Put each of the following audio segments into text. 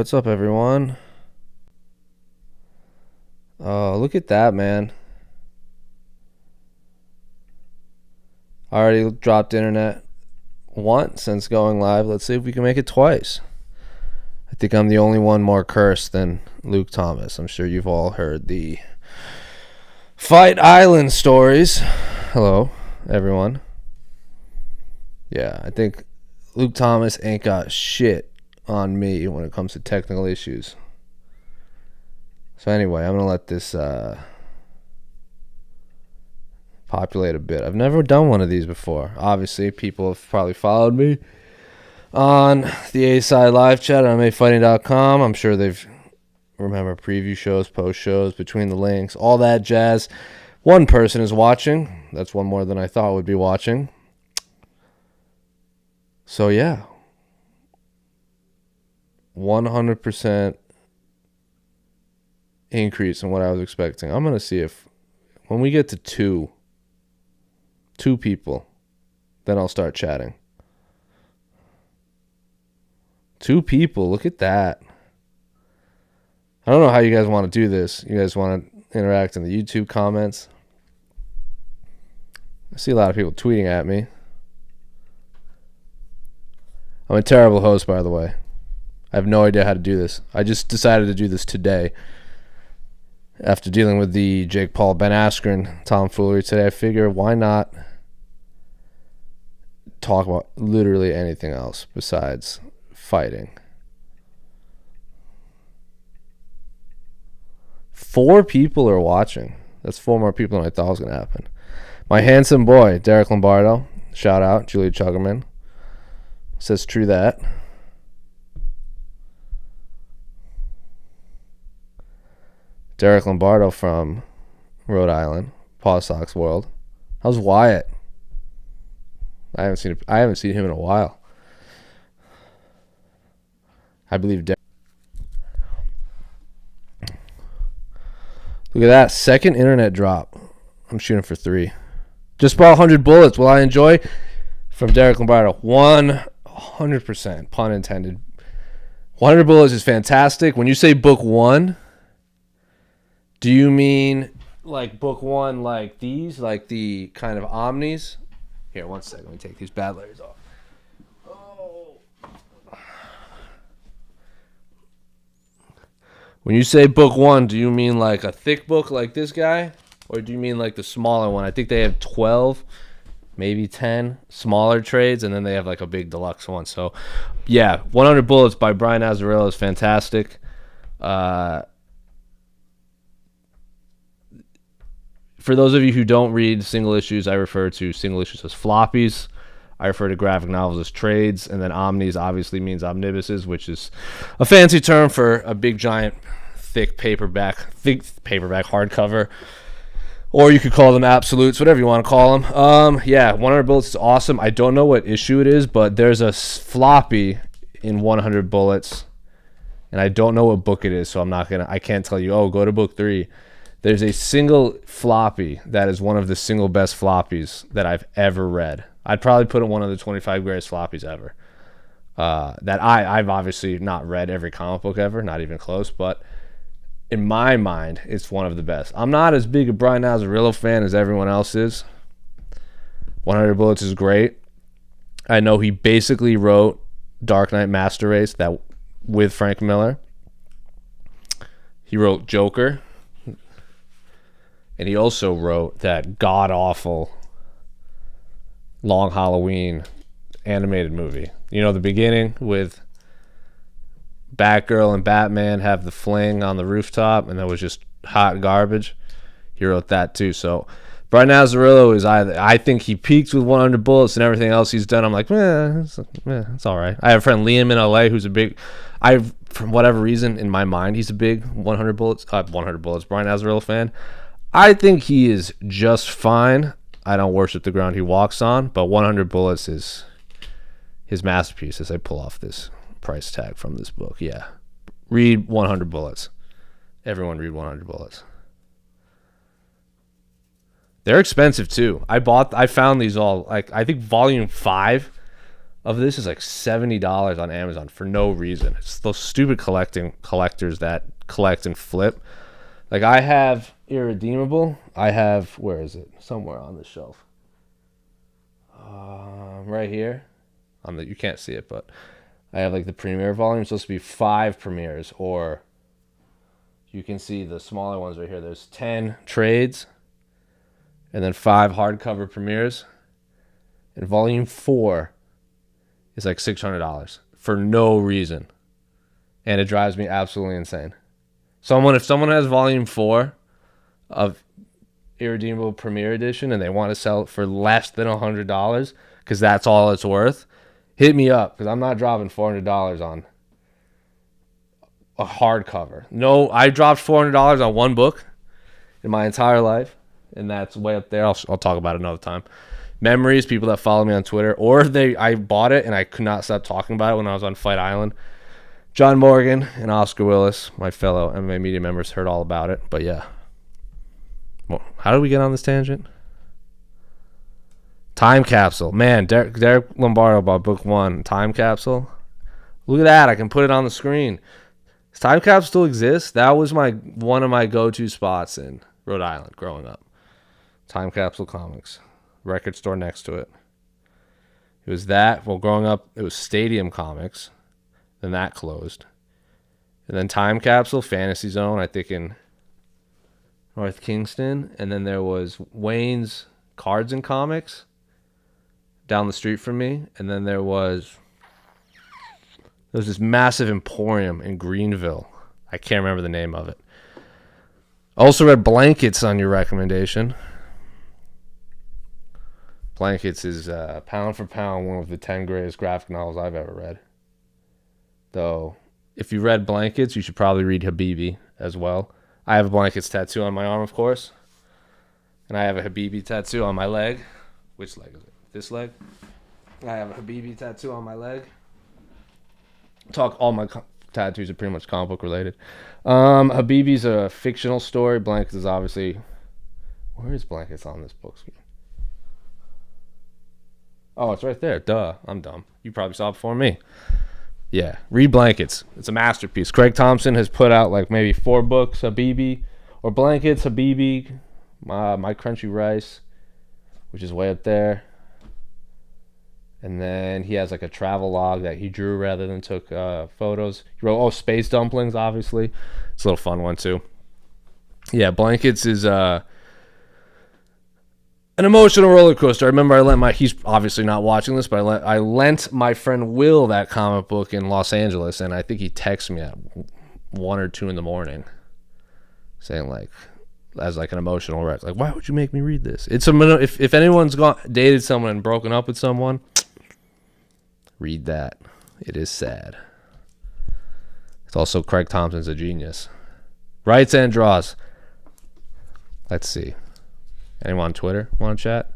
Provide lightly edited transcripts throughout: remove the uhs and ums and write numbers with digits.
what's up, everyone? Oh, look at that, man. I already dropped internet once since going live. Let's see if we can make it twice. I think I'm the only one more cursed than Luke Thomas. I'm sure you've all heard the Fight Island stories. Hello, everyone. Yeah, I think Luke Thomas ain't got shit on me when it comes to technical issues. So anyway, I'm going to let this populate a bit. I've never done one of these before. Obviously, people have probably followed me on the A-Side live chat on MadeFighting.com. I'm sure they've remember preview shows, post shows, between the links, all that jazz. One person is watching. That's one more than I thought would be watching. So yeah, 100% increase in what I was expecting. I'm going to see if when we get to two people, then I'll start chatting. 2 people, look at that. I don't know how you guys want to do this. You guys want to interact in the YouTube comments? I see a lot of people tweeting at me. I'm a terrible host, by the way. I have no idea how to do this. I just decided to do this today. After dealing with the Jake Paul, Ben Askren tomfoolery today, I figure why not talk about literally anything else besides fighting. 4 people are watching. That's 4 more people than I thought was going to happen. My handsome boy, Derek Lombardo. Shout out, Julia Chuggerman. Says true that. Derek Lombardo from Rhode Island, Paw Sox World. How's Wyatt? I haven't seen him in a while. I believe Derek. Look at that. Second internet drop. I'm shooting for 3. Just bought 100 bullets. Will I enjoy? From Derek Lombardo. 100%. Pun intended. 100 bullets is fantastic. When you say book 1, do you mean like book 1 like these? Like the kind of omnis? Here, one second. Let me take these bad layers off. When you say book 1, do you mean like a thick book like this guy? Or do you mean like the smaller one? I think they have 12, maybe 10 smaller trades, and then they have like a big deluxe one. So, yeah, 100 Bullets by Brian Azzarello is fantastic. For those of you who don't read single issues, I refer to single issues as floppies. I refer to graphic novels as trades, and then omnis obviously means omnibuses, which is a fancy term for a big, giant, thick paperback hardcover, or you could call them absolutes, whatever you want to call them. Yeah, 100 Bullets is awesome. I don't know what issue it is, but there's a floppy in 100 Bullets, and I don't know what book it is, so I can't tell you, oh, go to book 3. There's a single floppy that is one of the single best floppies that I've ever read. I'd probably put it one of the 25 greatest floppies ever. That I've obviously not read every comic book ever, not even close, but in my mind, it's one of the best. I'm not as big a Brian Azzarello fan as everyone else is. 100 Bullets is great. I know he basically wrote Dark Knight Master Race with Frank Miller. He wrote Joker. And he also wrote that god-awful Long Halloween animated movie. You know, the beginning with Batgirl and Batman have the fling on the rooftop, and that was just hot garbage. He wrote that too. So Brian Azzarello is I think he peaked with 100 Bullets, and everything else he's done, I'm like, it's all right. I have a friend Liam in LA who's a big, from whatever reason in my mind, he's a big 100 Bullets Brian Azzarello fan. I think he is just fine. I don't worship the ground he walks on, but 100 Bullets is his masterpiece as I pull off this price tag from this book. Yeah. Read 100 Bullets. Everyone read 100 Bullets. They're expensive too. I found these all, like, I think volume 5 of this is like $70 on Amazon for no reason. It's those stupid collectors that collect and flip. Like I have Irredeemable. I have, where is it? Somewhere on the shelf. Right here. You can't see it, but I have like the premiere volume. It's supposed to be 5 premieres, or you can see the smaller ones right here. There's 10 trades and then 5 hardcover premieres. And volume 4 is like $600 for no reason. And it drives me absolutely insane. If someone has volume 4 of Irredeemable Premiere Edition and they want to sell it for less than $100 because that's all it's worth, hit me up, because I'm not dropping $400 on a hardcover. No, I dropped $400 on one book in my entire life, and that's way up there. I'll talk about it another time. Memories, people that follow me on Twitter, I bought it and I could not stop talking about it when I was on Fight Island. John Morgan and Oscar Willis, my fellow MMA media members, heard all about it. But yeah. Well, how did we get on this tangent? Time Capsule. Man, Derek Lombardo bought book 1, Time Capsule. Look at that. I can put it on the screen. Does Time Capsule still exist? That was one of my go-to spots in Rhode Island growing up. Time Capsule Comics. Record store next to it. It was that. Well, growing up, it was Stadium Comics. Then that closed. And then Time Capsule, Fantasy Zone, I think in North Kingston. And then there was Wayne's Cards and Comics down the street from me. And then there was this massive emporium in Greenville. I can't remember the name of it. Also read Blankets on your recommendation. Blankets is pound for pound one of the 10 greatest graphic novels I've ever read. Though, if you read Blankets, you should probably read Habibi as well. I have a Blankets tattoo on my arm, of course. And I have a Habibi tattoo on my leg. Which leg is it? This leg? I have a Habibi tattoo on my leg. All my tattoos are pretty much comic book related. Habibi's a fictional story. Blankets is obviously... Where is Blankets on this book? Oh, it's right there. Duh. I'm dumb. You probably saw it before me. Yeah. Read Blankets. It's a masterpiece. Craig Thompson has put out like maybe 4 books. Habibi. Or Blankets, Habibi. My Crunchy Rice. Which is way up there. And then he has like a travel log that he drew rather than took photos. He wrote, Space Dumplings, obviously. It's a little fun one, too. Yeah, Blankets is... an emotional roller coaster. I remember he's obviously not watching this, but I lent my friend Will that comic book in Los Angeles, and I think he texted me at 1 or 2 in the morning saying as an emotional wreck, why would you make me read this? If anyone's dated someone and broken up with someone, read that. It is sad. It's also Craig Thompson's a genius. Writes and draws. Let's see. Anyone on Twitter want to chat?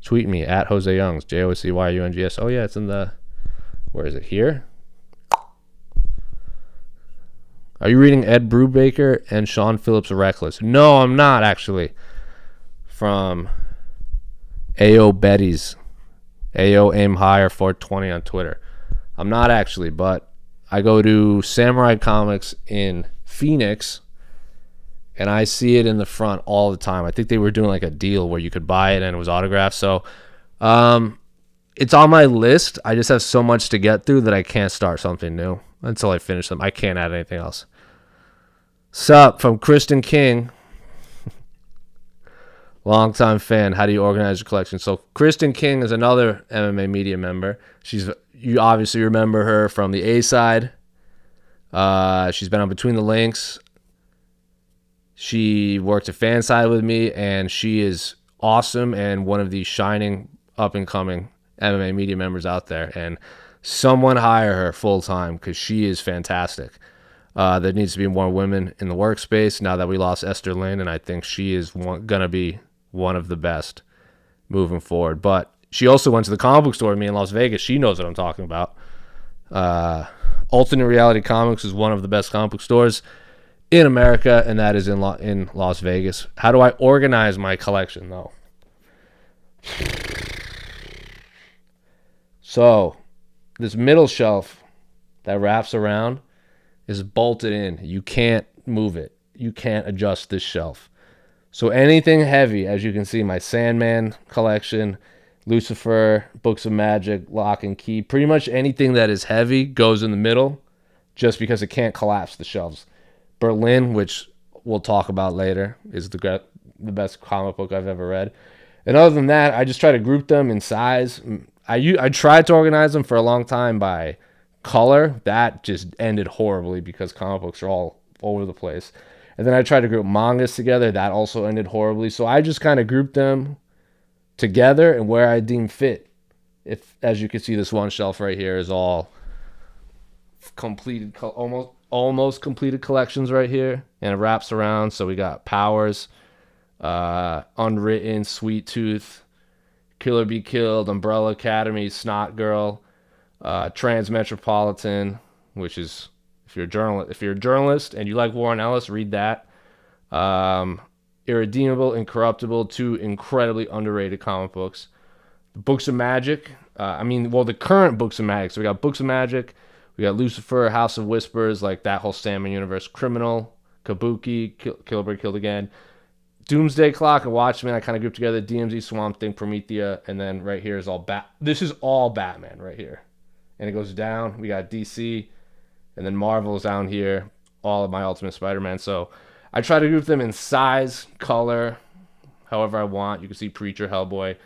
Tweet me at José Youngs, JOCYUNGS. Oh, yeah, it's in the... Where is it? Here? Are you reading Ed Brubaker and Sean Phillips' Reckless? No, I'm not, actually. From AO Betty's. AO Aim Higher 420 on Twitter. I'm not, actually, but I go to Samurai Comics in Phoenix... and I see it in the front all the time. I think they were doing a deal where you could buy it and it was autographed. So it's on my list. I just have so much to get through that I can't start something new until I finish them. I can't add anything else. Sup, from Kristen King. Longtime fan. How do you organize your collection? So Kristen King is another MMA media member. You obviously remember her from the A-side. She's been on Between the Links. She worked at Fanside with me, and she is awesome and one of the shining up-and-coming MMA media members out there. And someone hire her full-time because she is fantastic. There needs to be more women in the workspace now that we lost Esther Lynn, and I think she is going to be one of the best moving forward. But she also went to the comic book store with me in Las Vegas. She knows what I'm talking about. Alternate Reality Comics is one of the best comic book stores in America, and that is in Las Vegas. How do I organize my collection, though? So this middle shelf that wraps around is bolted in. You can't move it. You can't adjust this shelf. So anything heavy, as you can see, my Sandman collection, Lucifer, Books of Magic, Lock and Key, pretty much anything that is heavy goes in the middle just because it can't collapse the shelves. Berlin, which we'll talk about later, is the best comic book I've ever read. And other than that, I just try to group them in size. I tried to organize them for a long time by color. That just ended horribly because comic books are all over the place. And then I tried to group mangas together. That also ended horribly. So I just kind of grouped them together and where I deem fit. If, as you can see, this one shelf right here is all completed, almost completed collections right here, and it wraps around. So we got Powers, Unwritten, Sweet Tooth, Killer Be Killed, Umbrella Academy, Snot Girl, Transmetropolitan, which is if you're a journalist and you like Warren Ellis, read that. Irredeemable, Incorruptible, two incredibly underrated comic books. Books of Magic. The current Books of Magic. So we got Books of Magic. We got Lucifer, House of Whispers, like that whole Sandman universe. Criminal, Kabuki, Killbird Killed Again. Doomsday Clock and Watchmen, I kind of grouped together. DMZ, Swamp Thing, Promethea, and then right here is all This is all Batman right here. And it goes down. We got DC, and then Marvel's down here. All of my Ultimate Spider-Man. So I try to group them in size, color, however I want. You can see Preacher, Hellboy.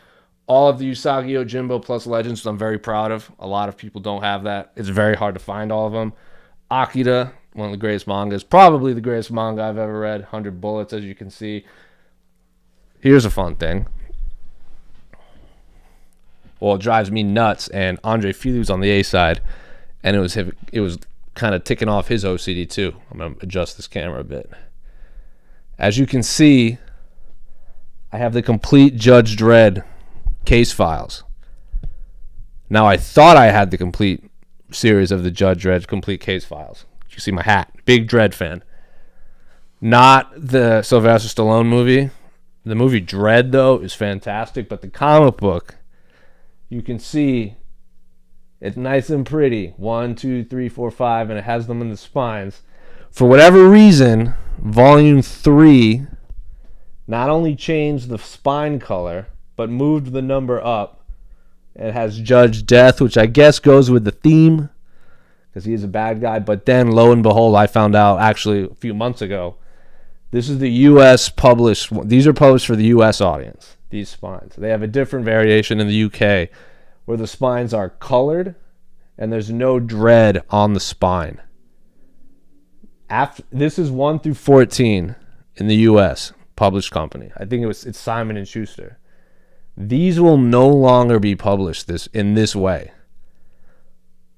All of the Usagi Yojimbo plus Legends, which I'm very proud of. A lot of people don't have that. It's very hard to find all of them. Akira, one of the greatest mangas. Probably the greatest manga I've ever read. 100 Bullets, as you can see. Here's a fun thing. Well, it drives me nuts, and Andre Filiu's on the A side, and it was kind of ticking off his OCD too. I'm going to adjust this camera a bit. As you can see, I have the complete Judge Dredd case files. Now, I thought I had the complete series of the Judge Dredd complete case files. You see my hat. Big Dredd fan. Not the Sylvester Stallone movie. The movie Dredd, though, is fantastic, but the comic book, you can see it's nice and pretty. 1, 2, 3, 4, 5, and it has them in the spines. For whatever reason, Volume 3 not only changed the spine color, but moved the number up. It has Judge Death, which I guess goes with the theme, because he is a bad guy. But then, lo and behold, I found out actually a few months ago, this is the U.S. published. These are published for the U.S. audience, these spines. They have a different variation in the U.K. where the spines are colored and there's no dread on the spine. This is 1 through 14 in the U.S. published company. I think it's Simon & Schuster. These will no longer be published in this way.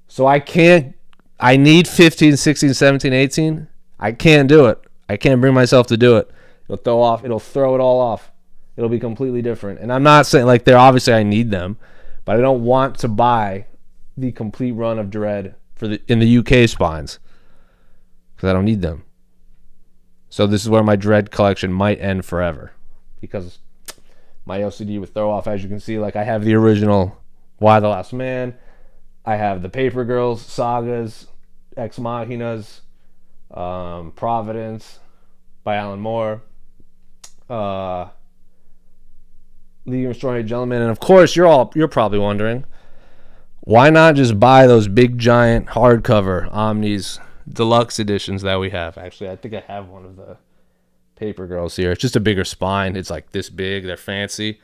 So I need 15, 16, 17, 18. I can't do it. I can't bring myself to do it. It'll throw it all off. It'll be completely different. And I'm not saying, like, they're obviously I need them, but I don't want to buy the complete run of Dredd in the UK spines because I don't need them. So this is where my Dredd collection might end forever because my OCD would throw off. As you can see, like, I have the original Why the Last Man. I have the Paper Girls sagas, Ex Machinas, Providence by Alan Moore, League of Extraordinary Gentlemen, and of course you're probably wondering, why not just buy those big giant hardcover Omnis deluxe editions that we have? Actually, I think I have one of the Paper Girls here. It's just a bigger spine. It's like this big. They're fancy.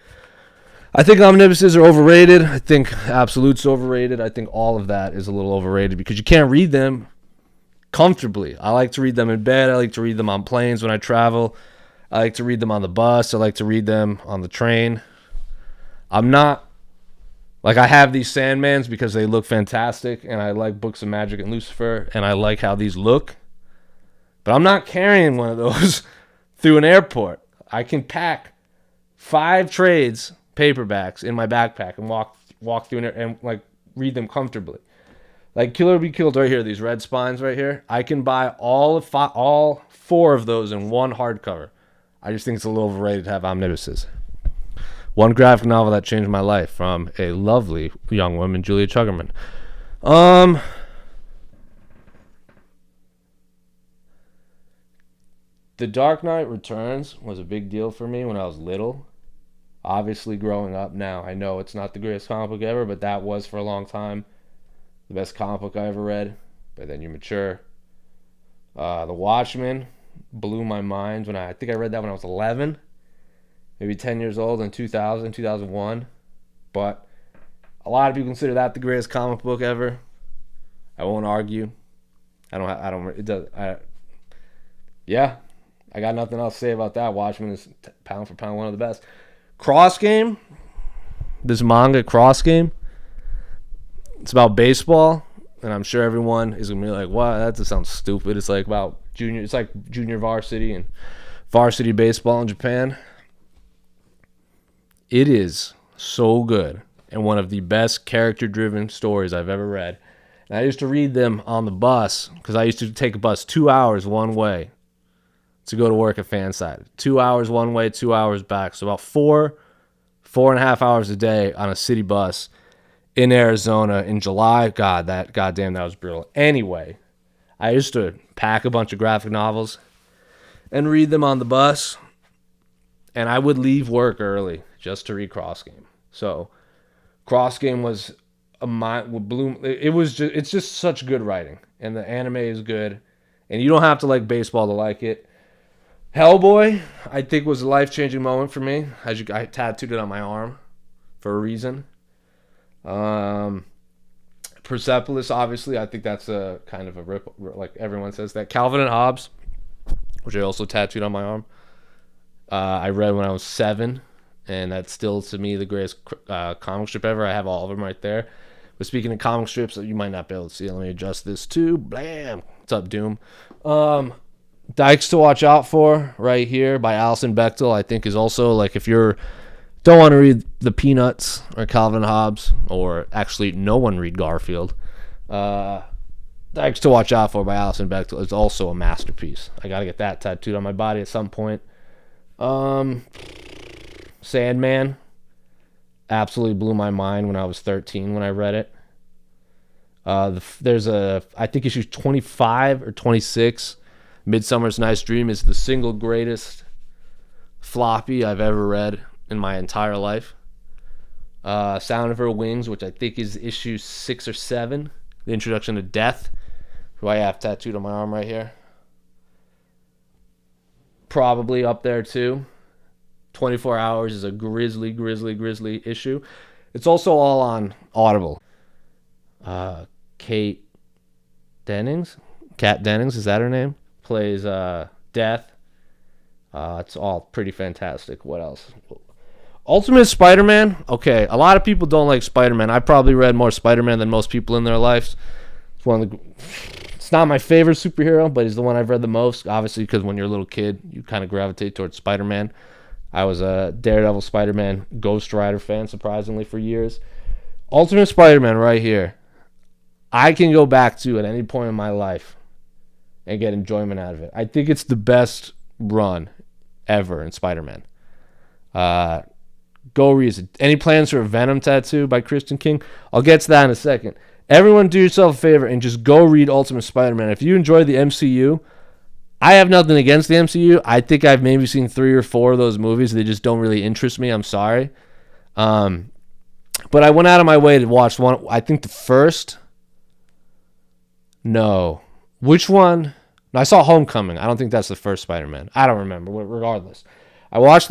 I think omnibuses are overrated. I think Absolute's overrated. I think all of that is a little overrated because you can't read them comfortably. I like to read them in bed. I like to read them on planes when I travel. I like to read them on the bus. I like to read them on the train. I'm not like, I have these Sandmans because they look fantastic, and I like Books of Magic and Lucifer, and I like how these look. But I'm not carrying one of those through an airport. I can pack 5 trades paperbacks in my backpack and walk through and like read them comfortably. Like Killer Be Killed right here, these red spines right here. I can buy all 4 of those in one hardcover. I just think it's a little overrated to have omnibuses. One graphic novel that changed my life from a lovely young woman, Julia Chuggerman. The Dark Knight Returns was a big deal for me when I was little. Obviously, growing up now, I know it's not the greatest comic book ever, but that was for a long time the best comic book I ever read. But then you mature. The Watchmen blew my mind when I think I read that when I was 11, maybe 10 years old in 2000, 2001. But a lot of people consider that the greatest comic book ever. I won't argue. Yeah, I got nothing else to say about that. Watchmen is pound for pound one of the best. Cross Game, this manga Cross Game, it's about baseball, and I'm sure everyone is gonna be like, "Wow, that just sounds stupid." It's like about junior varsity and varsity baseball in Japan. It is so good and one of the best character-driven stories I've ever read. And I used to read them on the bus because I used to take a bus 2 hours one way to go to work at Fanside. 2 hours one way, 2 hours back. So about four and a half hours a day on a city bus in Arizona in July. Goddamn, that was brutal. Anyway, I used to pack a bunch of graphic novels and read them on the bus. And I would leave work early just to read Cross Game. So Cross Game was it's just such good writing. And the anime is good. And you don't have to like baseball to like it. Hellboy, I think, was a life-changing moment for me. I tattooed it on my arm for a reason. Persepolis, obviously, I think that's a kind of a rip, like everyone says that. Calvin and Hobbes, which I also tattooed on my arm. I read when I was 7, and that's still, to me, the greatest comic strip ever. I have all of them right there. But speaking of comic strips, you might not be able to see it. Let me adjust this too. Blam! What's up, Doom? Dykes to Watch Out For right here by Alison Bechdel, I think, is also, like, if you don't want to read The Peanuts or Calvin Hobbes, or actually no one read Garfield, Dykes to Watch Out For by Alison Bechdel is also a masterpiece. I got to get that tattooed on my body at some point. Sandman absolutely blew my mind when I was 13 when I read it. There's I think issue 25 or 26, Midsummer's Night's Dream is the single greatest floppy I've ever read in my entire life. Sound of Her Wings, which I think is issue 6 or 7, the introduction to Death, who I have tattooed on my arm right here. Probably up there too. 24 Hours is a grisly issue. It's also all on Audible. Kat Dennings, is that her name? Plays Death. It's all pretty fantastic. What else? Ultimate Spider-Man. Okay, a lot of people don't like Spider-Man. I probably read more Spider-Man than most people in their lives. It's not my favorite superhero, but he's the one I've read the most. Obviously, because when you're a little kid, you kind of gravitate towards Spider-Man. I was a Daredevil, Spider-Man, Ghost Rider fan, surprisingly, for years. Ultimate Spider-Man right here. I can go back to at any point in my life and get enjoyment out of it. I think it's the best run ever in Spider-Man. Go read it. Any plans for a Venom tattoo by Kristen King? I'll get to that in a second. Everyone do yourself a favor and just go read Ultimate Spider-Man. If you enjoy the MCU, I have nothing against the MCU. I think I've maybe seen 3 or 4 of those movies. They just don't really interest me. I'm sorry. But I went out of my way to watch one. I think the first. No. Which one? No, I saw Homecoming. I don't think that's the first Spider-Man. I don't remember. Regardless. I watched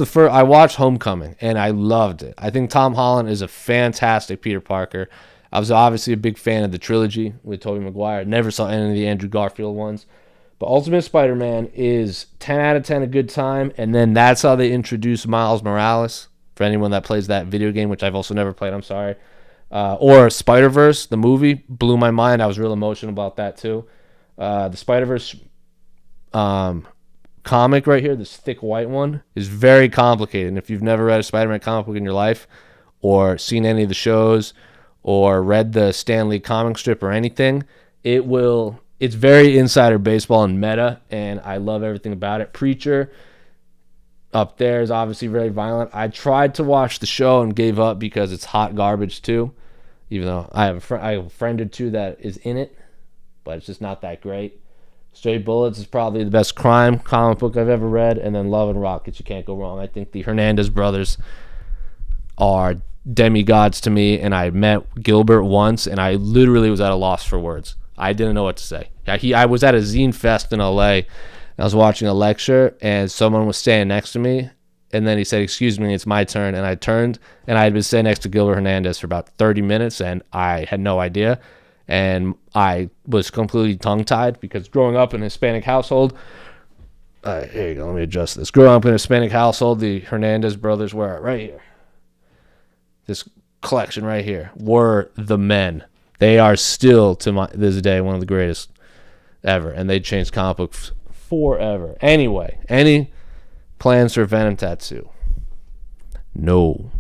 Homecoming, and I loved it. I think Tom Holland is a fantastic Peter Parker. I was obviously a big fan of the trilogy with Tobey Maguire. Never saw any of the Andrew Garfield ones. But Ultimate Spider-Man is 10 out of 10 a good time, and then that's how they introduce Miles Morales, for anyone that plays that video game, which I've also never played, I'm sorry. Or Spider-Verse, the movie, blew my mind. I was real emotional about that too. The Spider-Verse comic right here, this thick white one, is very complicated. And if you've never read a Spider-Man comic book in your life, or seen any of the shows, or read the Stan Lee comic strip or anything, it's very insider baseball and meta, and I love everything about it. Preacher up there is obviously very violent. I tried to watch the show and gave up because it's hot garbage too. Even though I have a friend or two that is in it, but it's just not that great. Straight Bullets is probably the best crime comic book I've ever read, and then Love and Rockets, you can't go wrong. I think the Hernandez brothers are demigods to me, and I met Gilbert once, and I literally was at a loss for words. I didn't know what to say. I was at a zine fest in LA, and I was watching a lecture, and someone was standing next to me, and then he said, "Excuse me, it's my turn," and I turned, and I had been sitting next to Gilbert Hernandez for about 30 minutes, and I had no idea. And I was completely tongue-tied because growing up in a Hispanic household, here you go, let me adjust this. Growing up in a Hispanic household, the Hernandez brothers were right here. This collection right here were the men. They are still, to this day, one of the greatest ever. And they changed comic books forever. Anyway, any plans for Venom tattoo? No.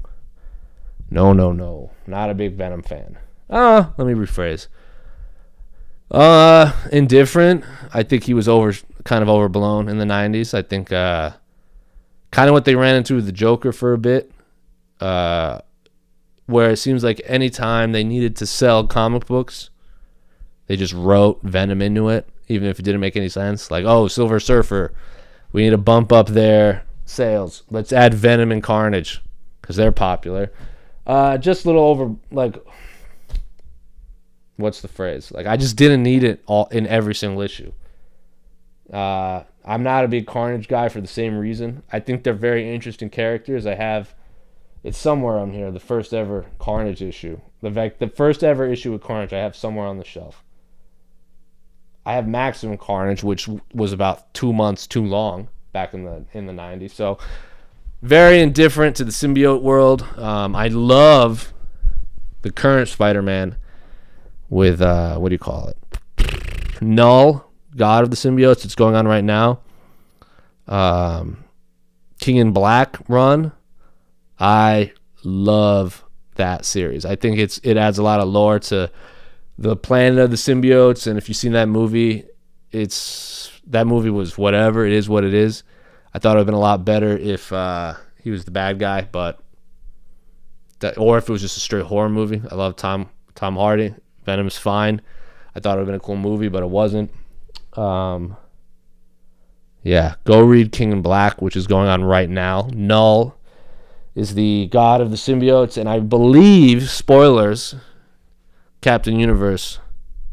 No. Not a big Venom fan. Let me rephrase. Indifferent. I think he was kind of overblown in the 90s. I think kind of what they ran into with the Joker for a bit, where it seems like any time they needed to sell comic books, they just wrote Venom into it, even if it didn't make any sense. Like, oh, Silver Surfer, we need to bump up their sales. Let's add Venom and Carnage because they're popular. Just a little over, like, what's the phrase? Like, I just didn't need it all in every single issue. I'm not a big Carnage guy for the same reason. I think they're very interesting characters. It's somewhere on here, the first ever Carnage issue. The first ever issue with Carnage I have somewhere on the shelf. I have Maximum Carnage, which was about 2 months too long back in the 90s. So, very indifferent to the symbiote world. I love the current Spider-Man with, what do you call it? Null, God of the Symbiotes. It's going on right now. King in Black run. I love that series. I think it adds a lot of lore to the planet of the symbiotes, and if you've seen that movie, that movie was whatever. It is what it is. I thought it would have been a lot better if he was the bad guy, or if it was just a straight horror movie. I love Tom Hardy. Venom's fine. I thought it would have been a cool movie, but it wasn't. Yeah, go read King in Black, which is going on right now. Null is the god of the symbiotes, and I believe, spoilers, Captain Universe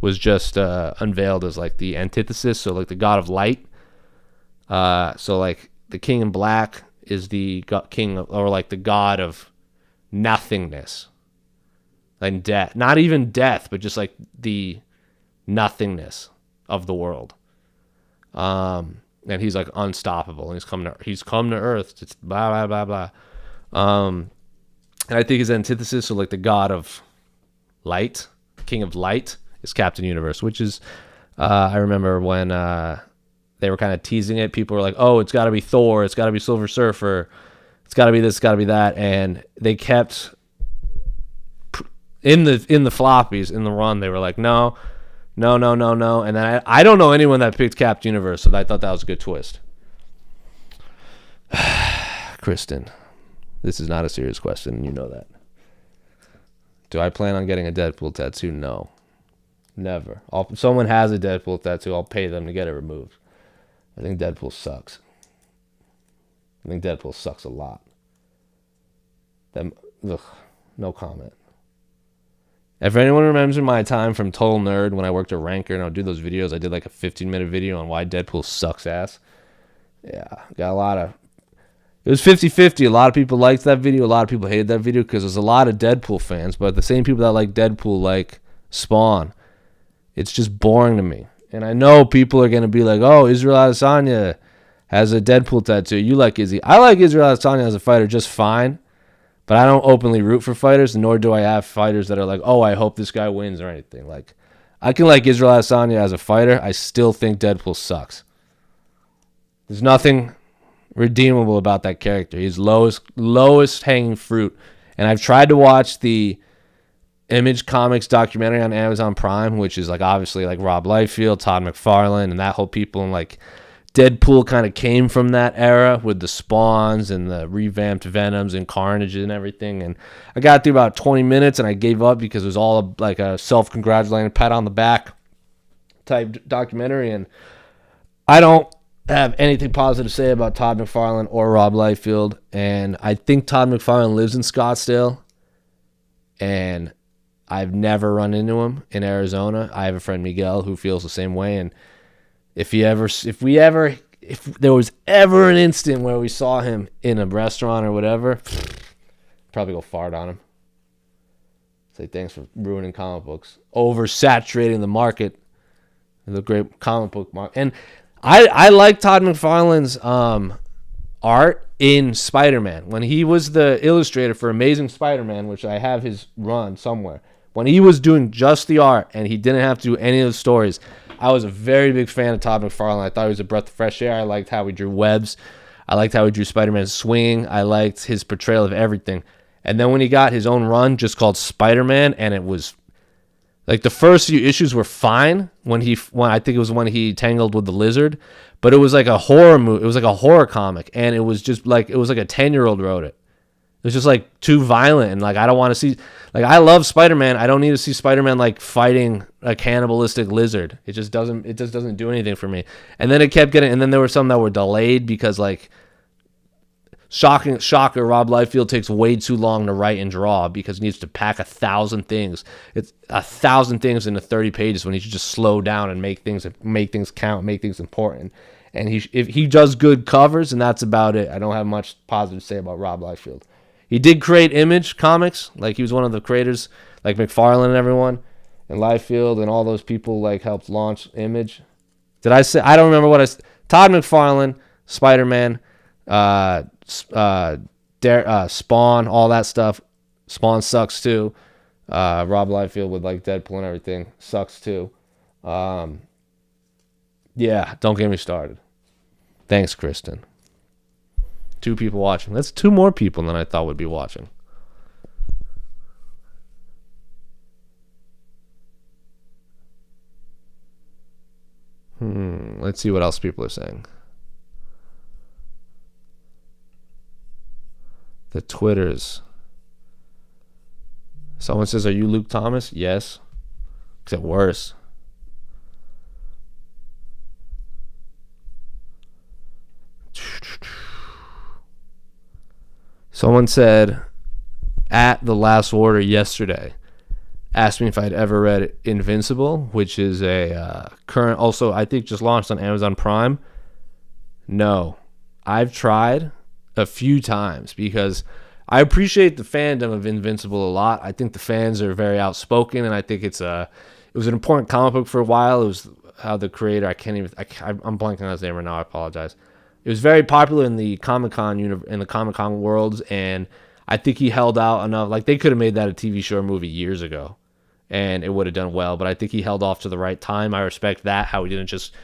was just unveiled as like the antithesis, so like the god of light. So like the King in Black is the king of, or like the god of nothingness and death. Not even death, but just like the nothingness of the world. And he's like unstoppable. And he's come to Earth. It's blah blah blah blah. And I think his antithesis, so like the god of light, king of light, is Captain Universe, which is I remember when they were kind of teasing it. People were like, "Oh, it's got to be Thor. It's got to be Silver Surfer. It's got to be this. It's got to be that." And they kept in the floppies in the run. They were like, "No." And then I don't know anyone that picked Captain Universe, so I thought that was a good twist. Kristen, this is not a serious question, and you know that. Do I plan on getting a Deadpool tattoo? No. Never. If someone has a Deadpool tattoo, I'll pay them to get it removed. I think Deadpool sucks. I think Deadpool sucks a lot. No comment. If anyone remembers my time from Total Nerd when I worked at Ranker and I would do those videos, I did like a 15-minute video on why Deadpool sucks ass. Yeah, got a lot of... It was 50-50. A lot of people liked that video. A lot of people hated that video because there's a lot of Deadpool fans, but the same people that like Deadpool like Spawn. It's just boring to me. And I know people are going to be like, oh, Israel Adesanya has a Deadpool tattoo. You like Izzy. I like Israel Adesanya as a fighter just fine. But I don't openly root for fighters, nor do I have fighters that are like, oh, I hope this guy wins or anything. Like, I can like Israel Adesanya as a fighter. I still think Deadpool sucks. There's nothing redeemable about that character. He's lowest hanging fruit. And I've tried to watch the Image Comics documentary on Amazon Prime, which is like obviously like Rob Liefeld, Todd McFarlane, and that whole people, and like Deadpool kind of came from that era with the Spawns and the revamped Venoms and Carnage and everything. And I got through about 20 minutes and I gave up because it was all like a self-congratulating pat on the back type documentary. And I don't have anything positive to say about Todd McFarlane or Rob Liefeld. And I think Todd McFarlane lives in Scottsdale. And I've never run into him in Arizona. I have a friend, Miguel, who feels the same way. And if there was ever an instant where we saw him in a restaurant or whatever, probably go fart on him. Say thanks for ruining comic books, oversaturating the market, the great comic book market. And I like Todd McFarlane's art in Spider-Man. When he was the illustrator for Amazing Spider-Man, which I have his run somewhere, when he was doing just the art and he didn't have to do any of the stories, I was a very big fan of Todd McFarlane. I thought he was a breath of fresh air. I liked how he drew webs. I liked how he drew Spider-Man swinging. I liked his portrayal of everything. And then when he got his own run just called Spider-Man, and it was like the first few issues were fine when I think it was when he tangled with the lizard, but it was like a horror movie. It was like a horror comic, and it was just like it was like a 10-year-old wrote it. It was just like too violent, and like I don't want to see. Like I love Spider-Man. I don't need to see Spider-Man like fighting a cannibalistic lizard. It just doesn't do anything for me. And then it kept getting. And then there were some that were delayed because like shocker. Rob Liefeld takes way too long to write and draw because he needs to pack 1,000 things. It's 1,000 things into 30 pages when he should just slow down and make things count, make things important. And if he does good covers, and that's about it. I don't have much positive to say about Rob Liefeld. He did create Image Comics, like he was one of the creators, like McFarlane and everyone, and Liefeld and all those people like helped launch Image. Did I say? I don't remember what I said. Todd McFarlane, Spider-Man, Spawn, all that stuff. Spawn sucks too. Rob Liefeld with like Deadpool and everything sucks too. Yeah, don't get me started. Thanks, Kristen. 2 people watching. That's 2 more people than I thought would be watching. Let's see what else people are saying. The Twitters. Someone says, "Are you Luke Thomas?" Yes. Except worse. Someone said, at the Last Order yesterday, asked me if I'd ever read Invincible, which is a current, also I think just launched on Amazon Prime. No. I've tried a few times because I appreciate the fandom of Invincible a lot. I think the fans are very outspoken, and I think it was an important comic book for a while. It was how the creator, I'm blanking on his name right now, I apologize. It was very popular in the Comic-Con worlds, and I think he held out enough. Like, they could have made that a TV show or movie years ago, and it would have done well, but I think he held off to the right time. I respect that, how he didn't just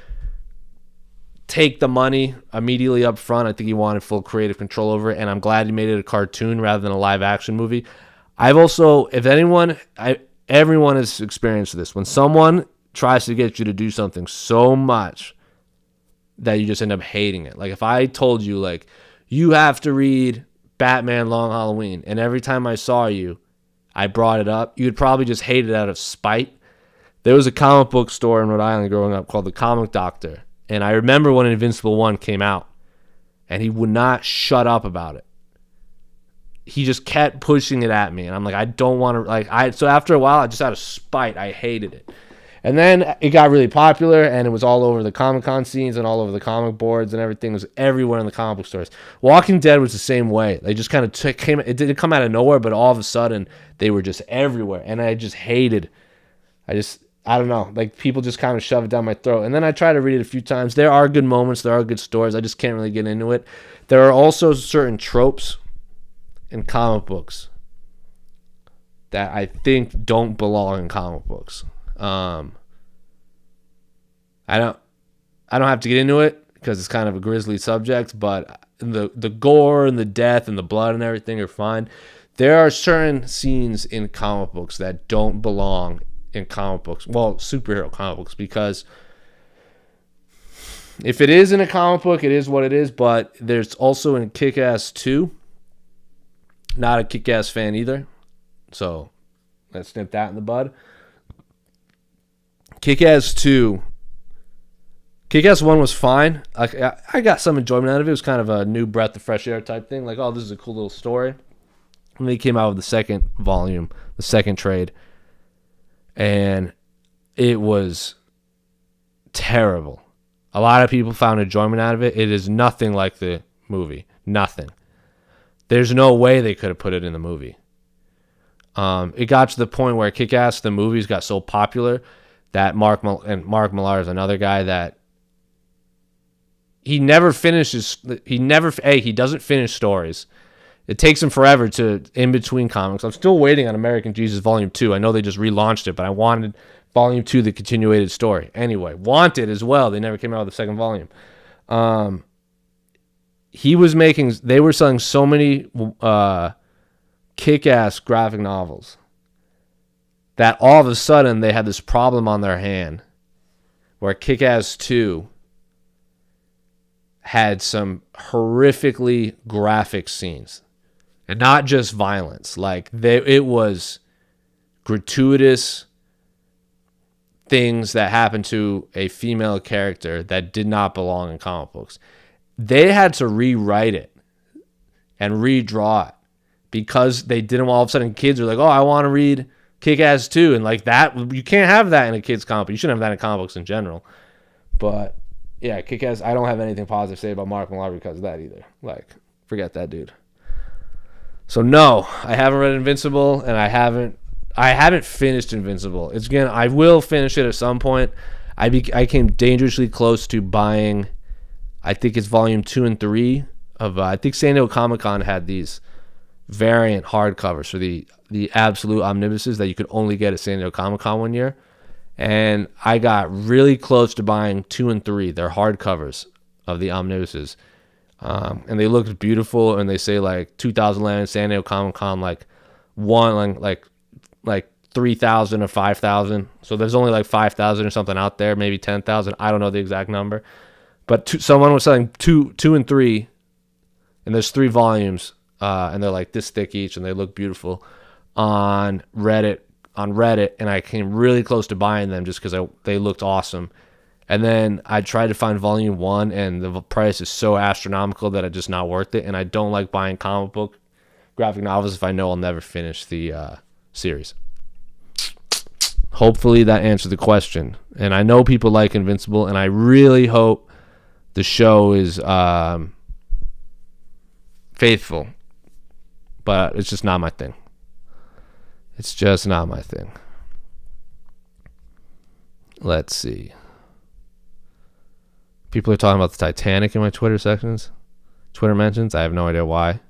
take the money immediately up front. I think he wanted full creative control over it, and I'm glad he made it a cartoon rather than a live-action movie. I've also, everyone has experienced this. When someone tries to get you to do something so much that you just end up hating it. Like if I told you, like, you have to read Batman Long Halloween, and every time I saw you, I brought it up, you'd probably just hate it out of spite. There was a comic book store in Rhode Island growing up called The Comic Doctor, and I remember when Invincible 1 came out, and he would not shut up about it. He just kept pushing it at me, and I'm like, I don't want to, so after a while, just out of spite, I hated it. And then it got really popular, and it was all over the Comic-Con scenes and all over the comic boards and everything. It was everywhere in the comic book stores. Walking Dead was the same way. They just kind of came. It didn't come out of nowhere, but all of a sudden, they were just everywhere. And I just hated. I don't know. Like, people just kind of shove it down my throat. And then I tried to read it a few times. There are good moments. There are good stories. I just can't really get into it. There are also certain tropes in comic books that I think don't belong in comic books. I don't have to get into it because it's kind of a grisly subject, but the gore and the death and the blood and everything are fine. There are certain scenes in comic books that don't belong in comic books, well, superhero comic books, because If it is in a comic book, it is what it is, but there's also in Kick-Ass 2. Not a Kick-Ass fan either. So, let's nip that in the bud. Kick-Ass 2. Kick-Ass 1 was fine. I got some enjoyment out of it. It was kind of a new breath of fresh air type thing. Like, oh, this is a cool little story. And they came out with the second volume, the second trade. And it was terrible. A lot of people found enjoyment out of it. It is nothing like the movie. Nothing. There's no way they could have put it in the movie. It got to the point where Kick-Ass, the movies, got so popular that Mark Millar is another guy that he never finishes. He doesn't finish stories. It takes him forever to in between comics. I'm still waiting on American Jesus Volume 2. I know they just relaunched it, but I wanted Volume 2, the continuated story. Anyway, Wanted as well. They never came out with the second volume. They were selling so many Kick-Ass graphic novels that all of a sudden they had this problem on their hand where Kick-Ass 2 had some horrifically graphic scenes. And not just violence. Like, it was gratuitous things that happened to a female character that did not belong in comic books. They had to rewrite it and redraw it because they didn't. All of a sudden, kids are like, "Oh, I want to read Kick-Ass 2," and like that, you can't have that in a kid's comic book. You shouldn't have that in comic books in general. But yeah, Kick-Ass. I don't have anything positive to say about Mark Millar because of that either. Like, forget that dude. So no, I haven't read Invincible, and I haven't finished Invincible. It's again, I will finish it at some point. I came dangerously close to buying. I think it's volume 2 and 3 of. I think San Diego Comic-Con had these variant hardcovers for the absolute omnibuses that you could only get at San Diego Comic-Con one year, and I got really close to buying 2 and 3. They're hardcovers of the omnibuses. And they looked beautiful, and they say like 2011 San Diego Comic-Con like 3,000 or 5,000. So there's only like 5,000 or something out there, maybe 10,000. I don't know the exact number, but someone was selling two and 3, and there's 3 volumes, and they're like this thick each, and they look beautiful on Reddit. And I came really close to buying them just because they looked awesome. And then I tried to find volume 1, and the price is so astronomical that it's just not worth it. And I don't like buying comic book graphic novels if I know I'll never finish the series. Hopefully that answered the question. And I know people like Invincible, and I really hope the show is faithful. But it's just not my thing. It's just not my thing. Let's see. People are talking about the Titanic in my Twitter mentions. I have no idea why.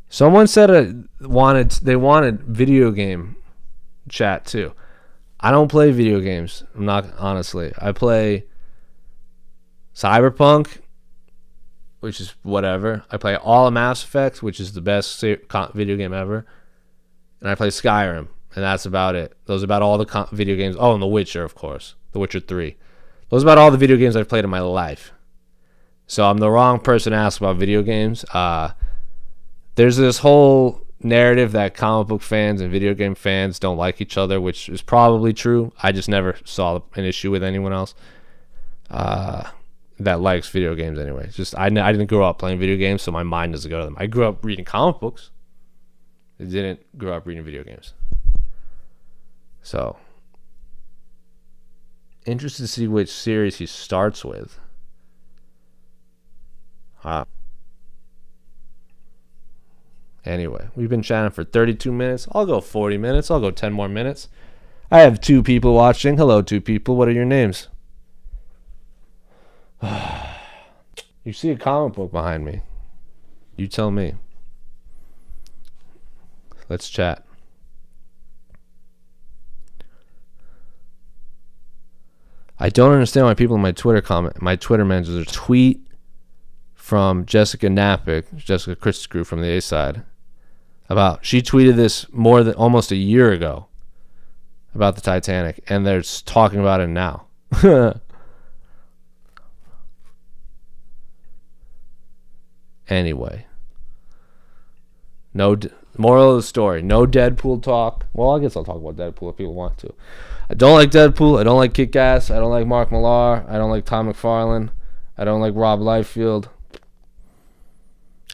Someone said they wanted video game chat too. I don't play video games. I'm not, honestly. I play Cyberpunk, which is whatever. I play all of Mass Effect, which is the best video game ever. And I play Skyrim. And that's about it. Those are about all the video games. Oh, and The Witcher, of course. The Witcher 3. Those are about all the video games I've played in my life. So I'm the wrong person to ask about video games. There's this whole narrative that comic book fans and video game fans don't like each other, which is probably true. I just never saw an issue with anyone else that likes video games anyway. It's just I didn't grow up playing video games, so my mind doesn't go to them. I grew up reading comic books. I didn't grow up reading video games. So, interested to see which series he starts with. Anyway, we've been chatting for 32 minutes. I'll go 40 minutes. I'll go 10 more minutes. I have 2 people watching. Hello, 2 people. What are your names? You see a comic book behind me. You tell me. Let's chat. I don't understand why people in my Twitter mentions a tweet from Jessica Christgrew from the A-Side she tweeted this more than almost a year ago about the Titanic, and they're talking about it now. Anyway, moral of the story: no Deadpool talk. Well, I guess I'll talk about Deadpool if people want to. I don't like Deadpool. I don't like Kick-Ass. I don't like Mark Millar. I don't like Tom McFarlane. I don't like Rob Liefeld.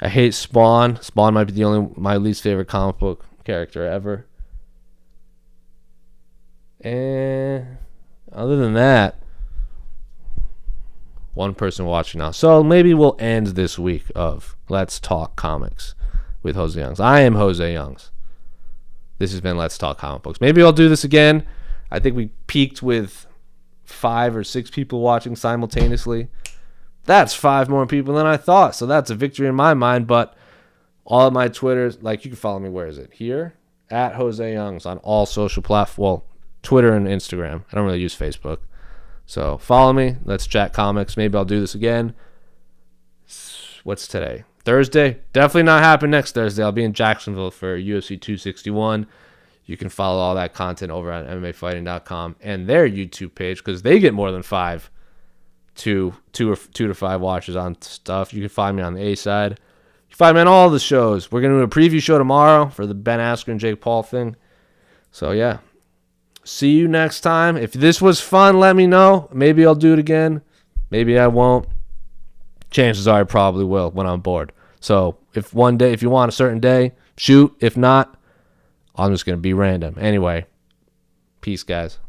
I hate Spawn. Spawn might be my least favorite comic book character ever. And other than that, one person watching now. So maybe we'll end this week of Let's Talk Comics with José Youngs. I am José Youngs. This has been Let's Talk Comic Books. Maybe I'll do this again. I think we peaked with 5 or 6 people watching simultaneously. That's 5 more people than I thought. So that's a victory in my mind. But all of my Twitters, like, you can follow me. Where is it? Here? At José Youngs on all social platforms. Well, Twitter and Instagram. I don't really use Facebook. So follow me. Let's chat comics. Maybe I'll do this again. What's today? Thursday? Definitely not happen next Thursday. I'll be in Jacksonville for UFC 261. You can follow all that content over on MMAfighting.com and their YouTube page because they get more than 2 to 5 watches on stuff. You can find me on the A side. You can find me on all the shows. We're going to do a preview show tomorrow for the Ben Askren and Jake Paul thing. So, yeah. See you next time. If this was fun, let me know. Maybe I'll do it again. Maybe I won't. Chances are I probably will when I'm bored. So if you want a certain day, shoot. If not, I'm just going to be random. Anyway, peace, guys.